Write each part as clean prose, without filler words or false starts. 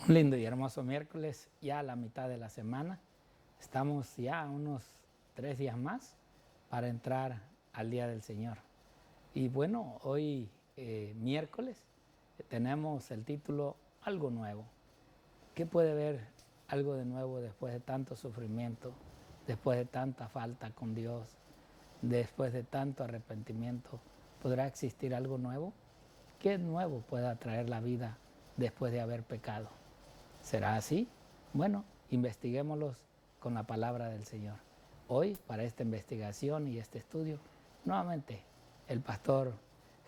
Un lindo y hermoso miércoles, ya a la mitad de la semana. Estamos ya unos 3 días más para entrar al Día del Señor. Y bueno, hoy miércoles tenemos el título Algo Nuevo. ¿Qué puede haber algo de nuevo después de tanto sufrimiento, después de tanta falta con Dios, después de tanto arrepentimiento? ¿Podrá existir algo nuevo? ¿Qué nuevo pueda traer la vida después de haber pecado? ¿Será así? Bueno, investiguémoslos con la palabra del Señor. Hoy, para esta investigación y este estudio, nuevamente el pastor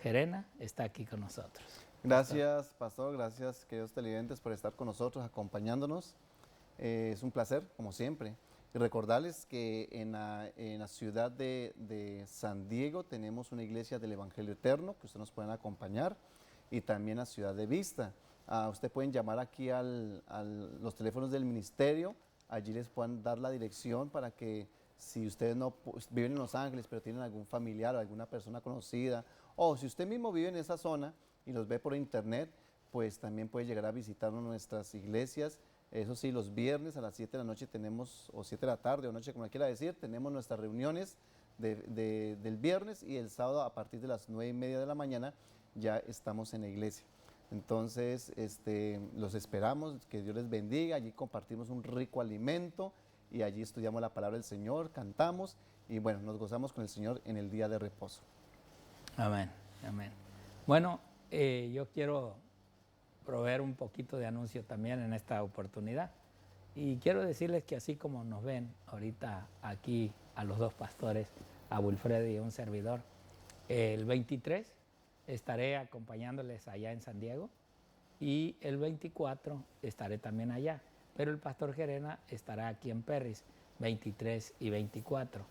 Gerena está aquí con nosotros. Gracias, pastor, gracias, queridos televidentes, por estar con nosotros, acompañándonos. Es un placer, como siempre. Y recordarles que en la ciudad de San Diego tenemos una iglesia del Evangelio Eterno, que ustedes nos pueden acompañar, y también la ciudad de Vista. Ustedes pueden llamar aquí a los teléfonos del ministerio, allí les pueden dar la dirección para que si ustedes no viven en Los Ángeles, pero tienen algún familiar o alguna persona conocida, o si usted mismo vive en esa zona y los ve por internet, pues también puede llegar a visitarnos nuestras iglesias. Eso sí, los viernes a las 7 de la noche tenemos, o 7 de la tarde o noche, como quiera decir, tenemos nuestras reuniones del viernes, y el sábado a partir de las 9:30 de la mañana ya estamos en la iglesia. Entonces, los esperamos, que Dios les bendiga. Allí compartimos un rico alimento y allí estudiamos la palabra del Señor, cantamos y bueno, nos gozamos con el Señor en el día de reposo. Amén, amén. Bueno, yo quiero proveer un poquito de anuncio también en esta oportunidad. Y quiero decirles que así como nos ven ahorita aquí a los dos pastores, a Wilfredo y a un servidor, el 23 estaré acompañándoles allá en San Diego y el 24 estaré también allá. Pero el pastor Gerena estará aquí en Perris, 23 y 24.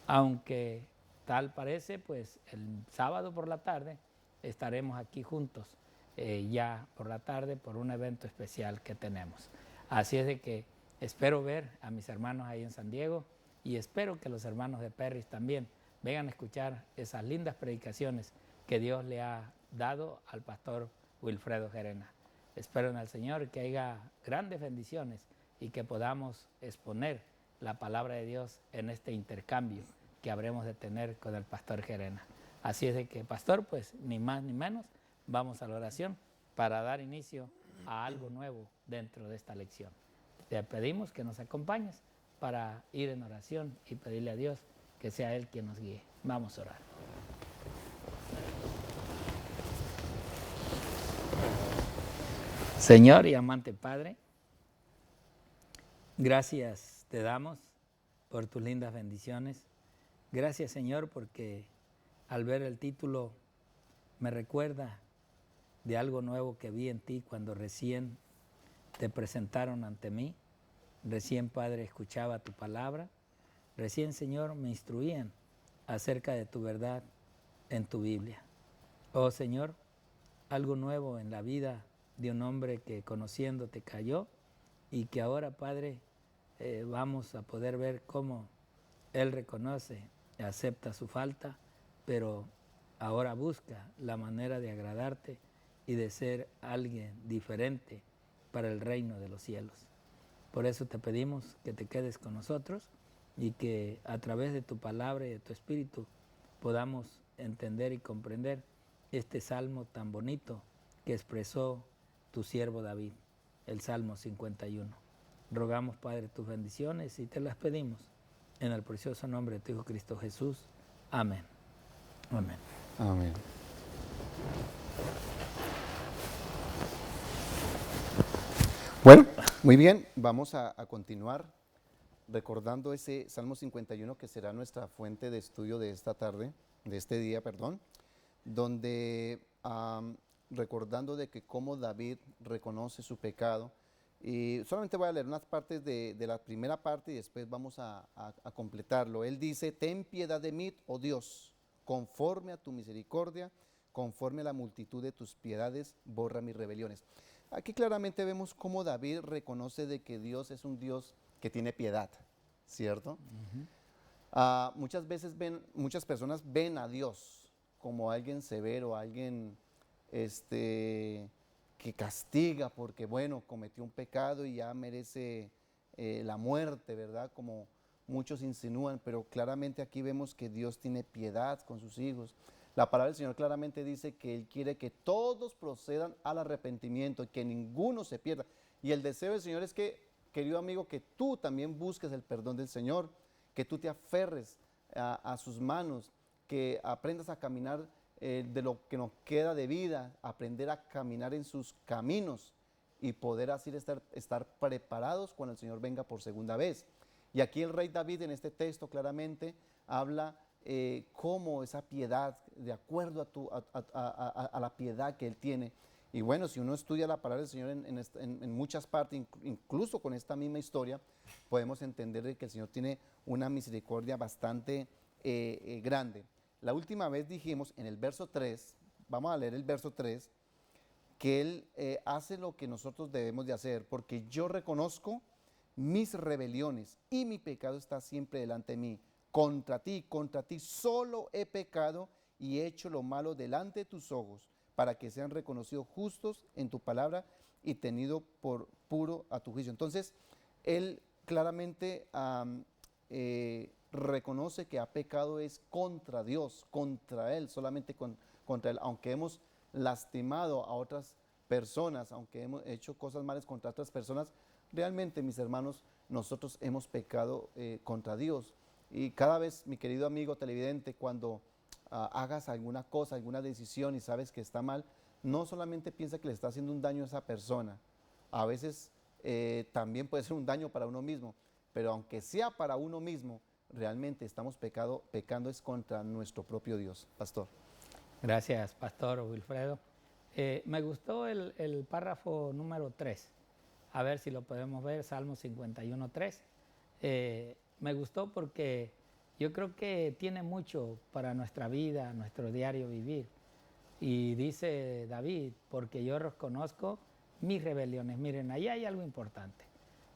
Aunque tal parece, pues el sábado por la tarde estaremos aquí juntos, ya por la tarde, por un evento especial que tenemos. Así es de que espero ver a mis hermanos ahí en San Diego y espero que los hermanos de Perris también vengan a escuchar esas lindas predicaciones que Dios le ha dado al pastor Wilfredo Gerena. Espero en el Señor que haya grandes bendiciones y que podamos exponer la palabra de Dios en este intercambio que habremos de tener con el pastor Gerena. Así es de que, pastor, pues ni más ni menos, vamos a la oración para dar inicio a algo nuevo dentro de esta lección. Te pedimos que nos acompañes para ir en oración y pedirle a Dios que sea Él quien nos guíe. Vamos a orar. Señor y amante Padre, gracias te damos por tus lindas bendiciones. Gracias, Señor, porque al ver el título me recuerda de algo nuevo que vi en ti cuando recién te presentaron ante mí. Recién, Padre, escuchaba tu palabra. Recién, Señor, me instruían acerca de tu verdad en tu Biblia. Oh, Señor, algo nuevo en la vida de un hombre que conociéndote cayó y que ahora, Padre, vamos a poder ver cómo él reconoce y acepta su falta, pero ahora busca la manera de agradarte y de ser alguien diferente para el reino de los cielos. Por eso te pedimos que te quedes con nosotros y que a través de tu palabra y de tu espíritu podamos entender y comprender este salmo tan bonito que expresó tu siervo David, el Salmo 51. Rogamos, Padre, tus bendiciones y te las pedimos en el precioso nombre de tu Hijo Cristo Jesús. Amén. Amén. Amén. Bueno, muy bien, vamos a continuar recordando ese Salmo 51 que será nuestra fuente de estudio de esta tarde, de este día, perdón, donde recordando de que cómo David reconoce su pecado. Y solamente voy a leer unas partes de la primera parte y después vamos a completarlo. Él dice: ten piedad de mí, oh Dios, conforme a tu misericordia, conforme a la multitud de tus piedades, borra mis rebeliones. Aquí claramente vemos cómo David reconoce de que Dios es un Dios que tiene piedad, ¿cierto? Muchas veces muchas personas ven a Dios como alguien severo, alguien que que castiga porque, bueno, cometió un pecado y ya merece la muerte, ¿verdad? Como muchos insinúan, pero claramente aquí vemos que Dios tiene piedad con sus hijos. La palabra del Señor claramente dice que Él quiere que todos procedan al arrepentimiento, que ninguno se pierda. Y el deseo del Señor es que, querido amigo, que tú también busques el perdón del Señor, que tú te aferres a sus manos, que aprendas a caminar de lo que nos queda de vida, aprender a caminar en sus caminos y poder así estar preparados cuando el Señor venga por segunda vez. Y aquí el rey David en este texto claramente habla cómo esa piedad, de acuerdo a la piedad que él tiene. Y bueno, si uno estudia la palabra del Señor en muchas partes, incluso con esta misma historia, podemos entender que el Señor tiene una misericordia bastante grande. La última vez dijimos en el verso 3, vamos a leer el verso 3, que Él hace lo que nosotros debemos de hacer, porque yo reconozco mis rebeliones y mi pecado está siempre delante de mí. Contra ti solo he pecado y he hecho lo malo delante de tus ojos, para que sean reconocidos justos en tu palabra y tenido por puro a tu juicio. Entonces, Él claramente reconoce que ha pecado es contra Dios, contra Él, solamente contra Él, aunque hemos lastimado a otras personas, aunque hemos hecho cosas malas contra otras personas, realmente, mis hermanos, nosotros hemos pecado contra Dios. Y cada vez, mi querido amigo televidente, cuando hagas alguna cosa, alguna decisión y sabes que está mal, no solamente piensa que le está haciendo un daño a esa persona, a veces también puede ser un daño para uno mismo, pero aunque sea para uno mismo, realmente estamos pecando es contra nuestro propio Dios. Pastor. Gracias, Pastor Wilfredo. Me gustó el párrafo número 3. A ver si lo podemos ver, Salmo 51:3. Me gustó porque yo creo que tiene mucho para nuestra vida, nuestro diario vivir. Y dice David, porque yo reconozco mis rebeliones. Miren, ahí hay algo importante,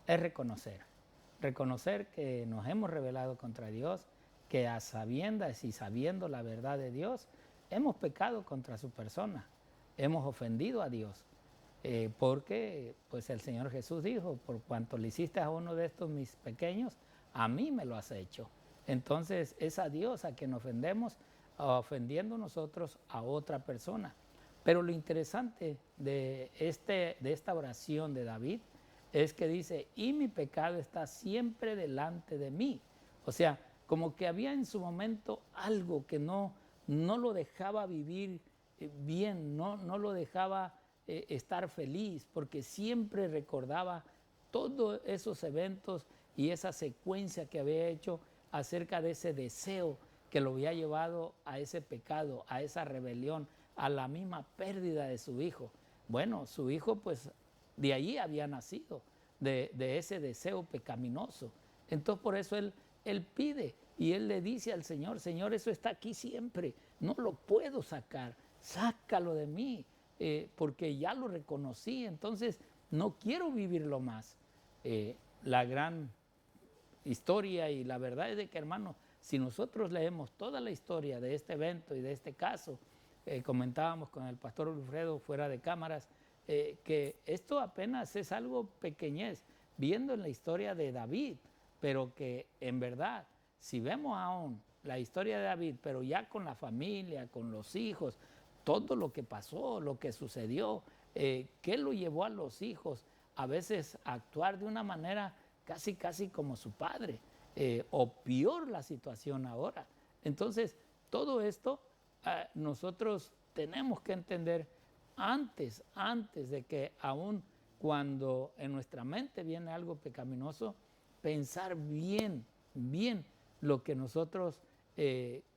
es reconocer que nos hemos rebelado contra Dios, que a sabiendas y sabiendo la verdad de Dios, hemos pecado contra su persona, hemos ofendido a Dios. Porque pues el Señor Jesús dijo, por cuanto le hiciste a uno de estos mis pequeños, a mí me lo has hecho. Entonces es a Dios a quien ofendemos, ofendiendo nosotros a otra persona. Pero lo interesante de esta oración de David es que dice, y mi pecado está siempre delante de mí. O sea, como que había en su momento algo que no lo dejaba vivir bien, no lo dejaba estar feliz, porque siempre recordaba todos esos eventos y esa secuencia que había hecho acerca de ese deseo que lo había llevado a ese pecado, a esa rebelión, a la misma pérdida de su hijo. Bueno, su hijo pues de allí había nacido, de ese deseo pecaminoso. Entonces por eso él pide y él le dice al Señor, Señor, eso está aquí siempre, no lo puedo sacar, sácalo de mí, porque ya lo reconocí, entonces no quiero vivirlo más. La gran historia y la verdad es de que, hermano, si nosotros leemos toda la historia de este evento y de este caso, comentábamos con el pastor Wilfredo fuera de cámaras, que esto apenas es algo pequeñez, viendo en la historia de David, pero que en verdad, si vemos aún la historia de David, pero ya con la familia, con los hijos, todo lo que pasó, lo que sucedió, qué lo llevó a los hijos a veces a actuar de una manera casi como su padre, o peor la situación ahora. Entonces, todo esto nosotros tenemos que entender antes de que aún cuando en nuestra mente viene algo pecaminoso, pensar bien lo que nosotros,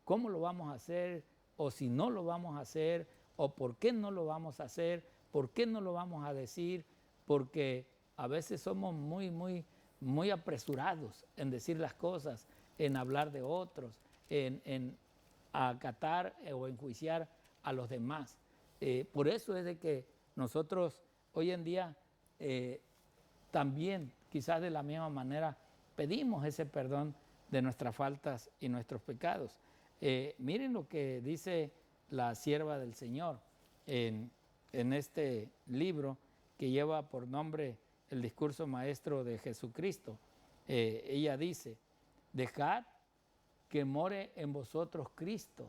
cómo lo vamos a hacer, o si no lo vamos a hacer, o por qué no lo vamos a hacer, por qué no lo vamos a decir, porque a veces somos muy apresurados en decir las cosas, en hablar de otros, en acatar o enjuiciar a los demás. Por eso es de que nosotros hoy en día también, quizás de la misma manera, pedimos ese perdón de nuestras faltas y nuestros pecados. Miren lo que dice la sierva del Señor en en este libro que lleva por nombre El discurso maestro de Jesucristo. Ella dice, dejad que more en vosotros Cristo,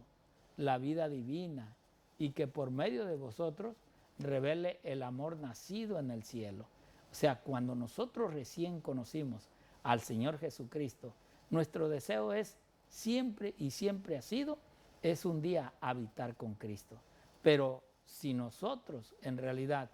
la vida divina, y que por medio de vosotros revele el amor nacido en el cielo. O sea, cuando nosotros recién conocimos al Señor Jesucristo, nuestro deseo es siempre y siempre ha sido, es un día habitar con Cristo. Pero si nosotros en realidad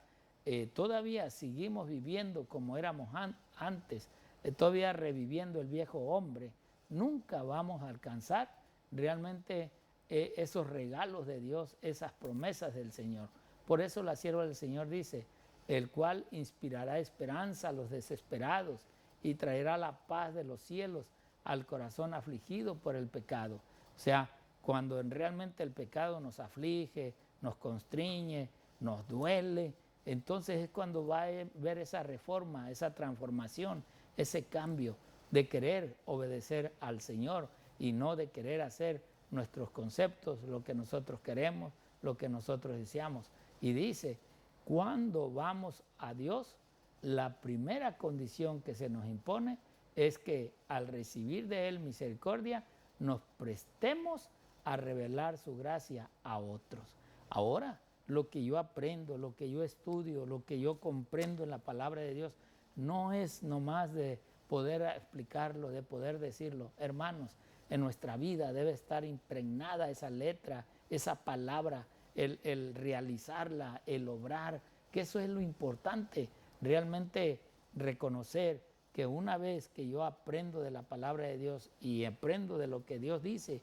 todavía seguimos viviendo como éramos antes, todavía reviviendo el viejo hombre, nunca vamos a alcanzar realmente esos regalos de Dios, esas promesas del Señor. Por eso la sierva del Señor dice, el cual inspirará esperanza a los desesperados y traerá la paz de los cielos al corazón afligido por el pecado. O sea, cuando realmente el pecado nos aflige, nos constriñe, nos duele, entonces es cuando va a ver esa reforma, esa transformación, ese cambio de querer obedecer al Señor y no de querer hacer nuestros conceptos, lo que nosotros queremos, lo que nosotros deseamos. Y dice, cuando vamos a Dios, la primera condición que se nos impone es que al recibir de Él misericordia, nos prestemos a revelar su gracia a otros. Ahora, lo que yo aprendo, lo que yo estudio, lo que yo comprendo en la palabra de Dios, no es nomás de poder explicarlo, de poder decirlo. Hermanos, en nuestra vida debe estar impregnada esa letra, esa palabra, el realizarla, el obrar, que eso es lo importante, realmente reconocer que una vez que yo aprendo de la palabra de Dios y aprendo de lo que Dios dice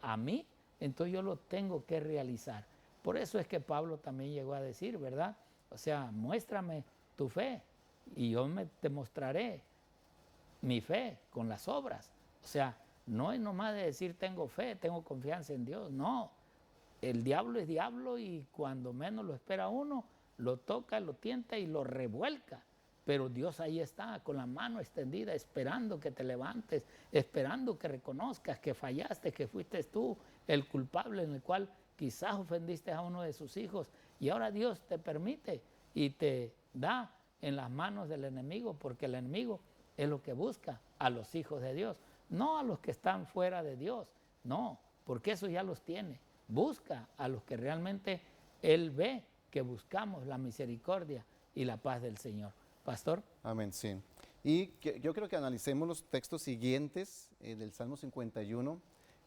a mí, entonces yo lo tengo que realizar. Por eso es que Pablo también llegó a decir, ¿verdad? O sea, muéstrame tu fe y yo te mostraré mi fe con las obras. O sea, no es nomás de decir tengo fe, tengo confianza en Dios, no. El diablo es diablo y cuando menos lo espera uno, lo toca, lo tienta y lo revuelca. Pero Dios ahí está, con la mano extendida, esperando que te levantes, esperando que reconozcas que fallaste, que fuiste tú el culpable en el cual quizás ofendiste a uno de sus hijos. Y ahora Dios te permite y te da en las manos del enemigo, porque el enemigo es lo que busca a los hijos de Dios, no a los que están fuera de Dios, no, porque eso ya los tiene. Busca a los que realmente Él ve que buscamos la misericordia y la paz del Señor. Pastor. Amén, sí. Y yo creo que analicemos los textos siguientes del Salmo 51,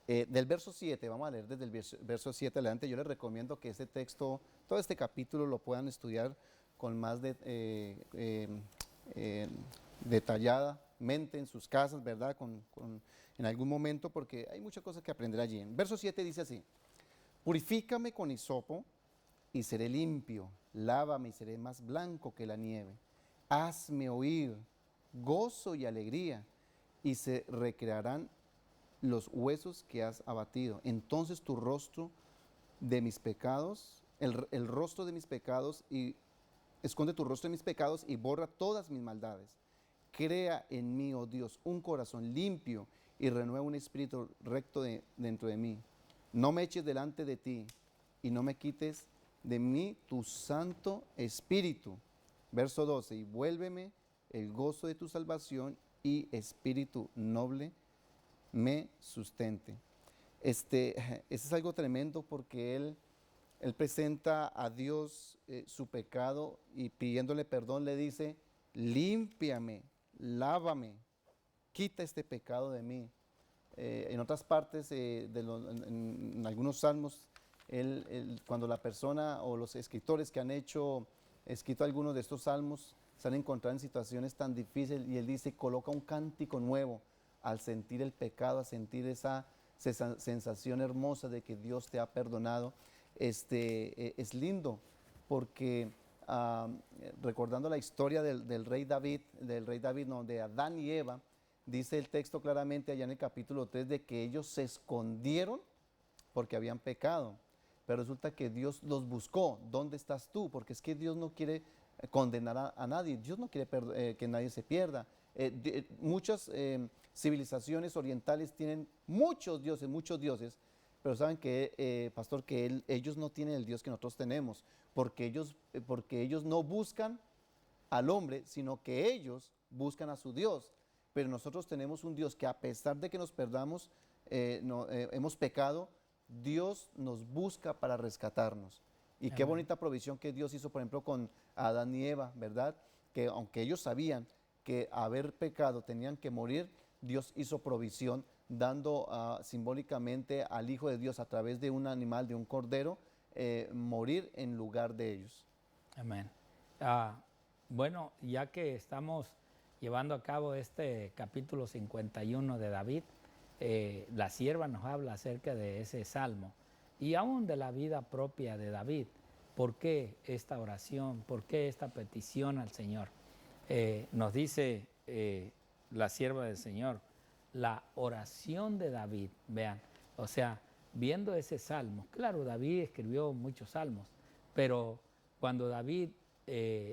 del verso 7, vamos a leer desde el verso 7 adelante. Yo les recomiendo que este texto, todo este capítulo lo puedan estudiar con más detalladamente en sus casas, ¿verdad? En algún momento, porque hay muchas cosas que aprender allí. En verso 7 dice así, purifícame con hisopo y seré limpio, lávame y seré más blanco que la nieve. Hazme oír gozo y alegría, y se recrearán los huesos que has abatido. Entonces tu rostro de mis pecados, el rostro de mis pecados, y esconde tu rostro de mis pecados y borra todas mis maldades. Crea en mí, oh Dios, un corazón limpio y renueva un espíritu recto dentro de mí. No me eches delante de ti y no me quites de mí tu santo espíritu. Verso 12, y vuélveme el gozo de tu salvación y espíritu noble me sustente. Este es algo tremendo porque él presenta a Dios su pecado y pidiéndole perdón le dice, límpiame, lávame, quita este pecado de mí. En otras partes, en algunos salmos, cuando la persona o los escritores que han escrito algunos de estos salmos se han encontrado en situaciones tan difíciles y él dice, coloca un cántico nuevo al sentir el pecado, a sentir esa sensación hermosa de que Dios te ha perdonado. Es lindo porque recordando la historia del rey David, de Adán y Eva, dice el texto claramente allá en el capítulo 3 de que ellos se escondieron porque habían pecado. Pero resulta que Dios los buscó. ¿Dónde estás tú? Porque es que Dios no quiere condenar a nadie. Dios no quiere que nadie se pierda. Muchas civilizaciones orientales tienen muchos dioses, pero saben que, pastor, que ellos no tienen el Dios que nosotros tenemos, porque ellos no buscan al hombre, sino que ellos buscan a su Dios. Pero nosotros tenemos un Dios que, a pesar de que nos perdamos, hemos pecado, Dios nos busca para rescatarnos. Y qué Amén. bonita provisión que Dios hizo, por ejemplo, con Adán y Eva, ¿verdad? Que aunque ellos sabían que haber pecado tenían que morir, Dios hizo provisión dando simbólicamente al Hijo de Dios a través de un animal, de un cordero, morir en lugar de ellos. Amén. Bueno, ya que estamos llevando a cabo este capítulo 51 de David, la sierva nos habla acerca de ese salmo y aún de la vida propia de David. ¿Por qué esta oración? ¿Por qué esta petición al Señor? Nos dice la sierva del Señor, la oración de David, vean, o sea, viendo ese salmo, claro, David escribió muchos salmos, pero cuando David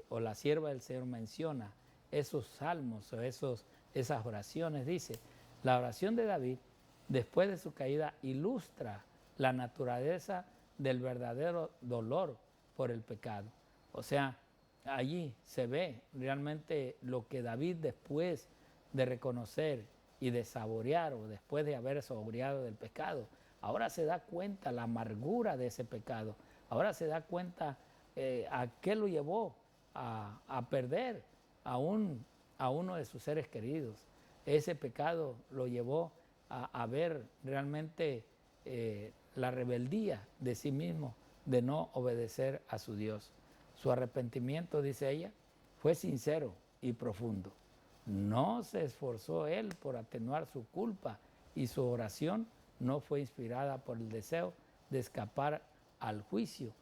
o la sierva del Señor menciona esos salmos o esas oraciones, dice, la oración de David, después de su caída, ilustra la naturaleza del verdadero dolor por el pecado. O sea, allí se ve realmente lo que David, después de reconocer y de saborear, o después de haber saboreado del pecado, ahora se da cuenta la amargura de ese pecado, ahora se da cuenta a qué lo llevó a perder a uno de sus seres queridos. Ese pecado lo llevó a ver realmente la rebeldía de sí mismo, de no obedecer a su Dios. Su arrepentimiento, dice ella, fue sincero y profundo. No se esforzó él por atenuar su culpa y su oración no fue inspirada por el deseo de escapar al juicio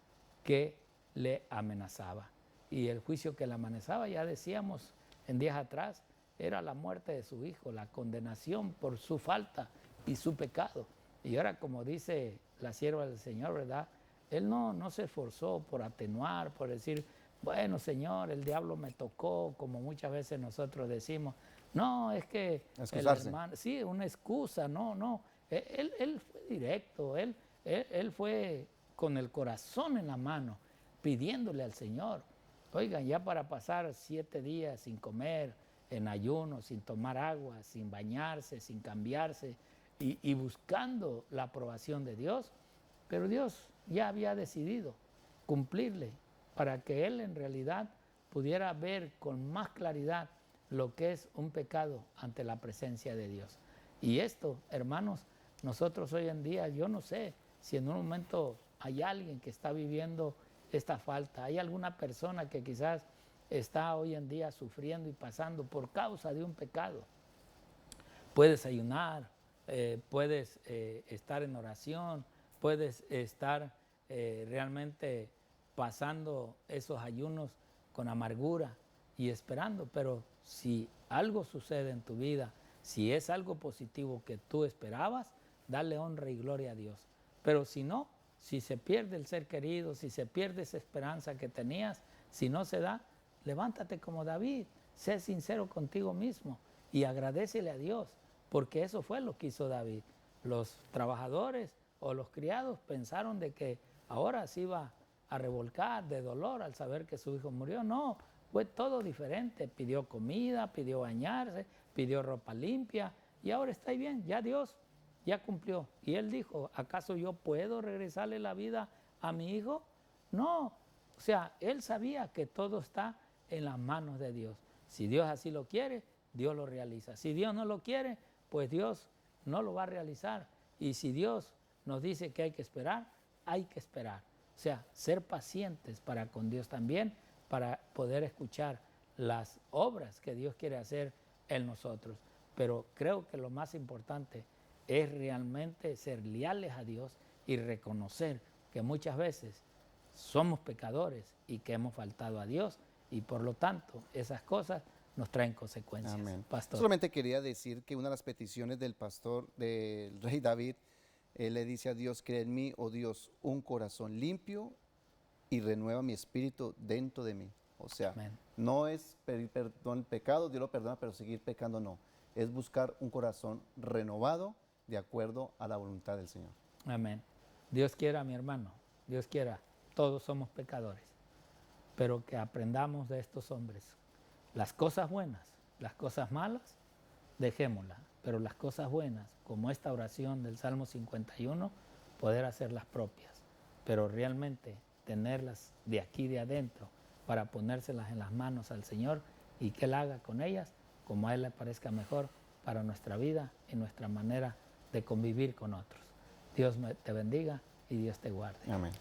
que le amenazaba. Y el juicio que le amenazaba, ya decíamos en días atrás, era la muerte de su hijo, la condenación por su falta y su pecado. Y ahora, como dice la sierva del Señor, ¿verdad? Él no se esforzó por atenuar, por decir, bueno, Señor, el diablo me tocó, como muchas veces nosotros decimos. No, es que el hermano, sí, una excusa, no. Él fue directo, él fue con el corazón en la mano, pidiéndole al Señor. Oigan, ya para pasar 7 días sin comer, en ayuno, sin tomar agua, sin bañarse, sin cambiarse y buscando la aprobación de Dios, pero Dios ya había decidido cumplirle para que él en realidad pudiera ver con más claridad lo que es un pecado ante la presencia de Dios. Y esto, hermanos, nosotros hoy en día, yo no sé si en un momento hay alguien que está viviendo esta falta, hay alguna persona que quizás está hoy en día sufriendo y pasando por causa de un pecado. Puedes ayunar, puedes estar en oración, puedes estar realmente pasando esos ayunos con amargura y esperando, pero si algo sucede en tu vida, si es algo positivo que tú esperabas, dale honra y gloria a Dios. Pero si no, si se pierde el ser querido, si se pierde esa esperanza que tenías, si no se da, levántate como David, sé sincero contigo mismo y agradécele a Dios, porque eso fue lo que hizo David. Los trabajadores o los criados pensaron de que ahora se iba a revolcar de dolor al saber que su hijo murió. No, fue todo diferente. Pidió comida, pidió bañarse, pidió ropa limpia y ahora está bien, ya Dios ya cumplió. Y él dijo, ¿acaso yo puedo regresarle la vida a mi hijo? No, o sea, él sabía que todo está en las manos de Dios. Si Dios así lo quiere, Dios lo realiza. Si Dios no lo quiere, pues Dios no lo va a realizar. Y si Dios nos dice que hay que esperar, hay que esperar. O sea, ser pacientes para con Dios también, para poder escuchar las obras que Dios quiere hacer en nosotros. Pero creo que lo más importante es realmente ser leales a Dios y reconocer que muchas veces somos pecadores y que hemos faltado a Dios y por lo tanto esas cosas nos traen consecuencias. Amén. Pastor. Solamente quería decir que una de las peticiones del pastor, del rey David, él le dice a Dios, crea en mí, oh Dios, un corazón limpio y renueva mi espíritu dentro de mí. O sea, Amén. no es pedir perdón el pecado, Dios lo perdona, pero seguir pecando no. Es buscar un corazón renovado de acuerdo a la voluntad del Señor. Amén. Dios quiera, mi hermano, Dios quiera, todos somos pecadores, pero que aprendamos de estos hombres. Las cosas buenas, las cosas malas, dejémoslas, pero las cosas buenas, como esta oración del Salmo 51, poder hacerlas propias, pero realmente tenerlas de aquí de adentro para ponérselas en las manos al Señor y que Él haga con ellas como a Él le parezca mejor para nuestra vida y nuestra manera de convivir con otros. Dios te bendiga y Dios te guarde. Amén.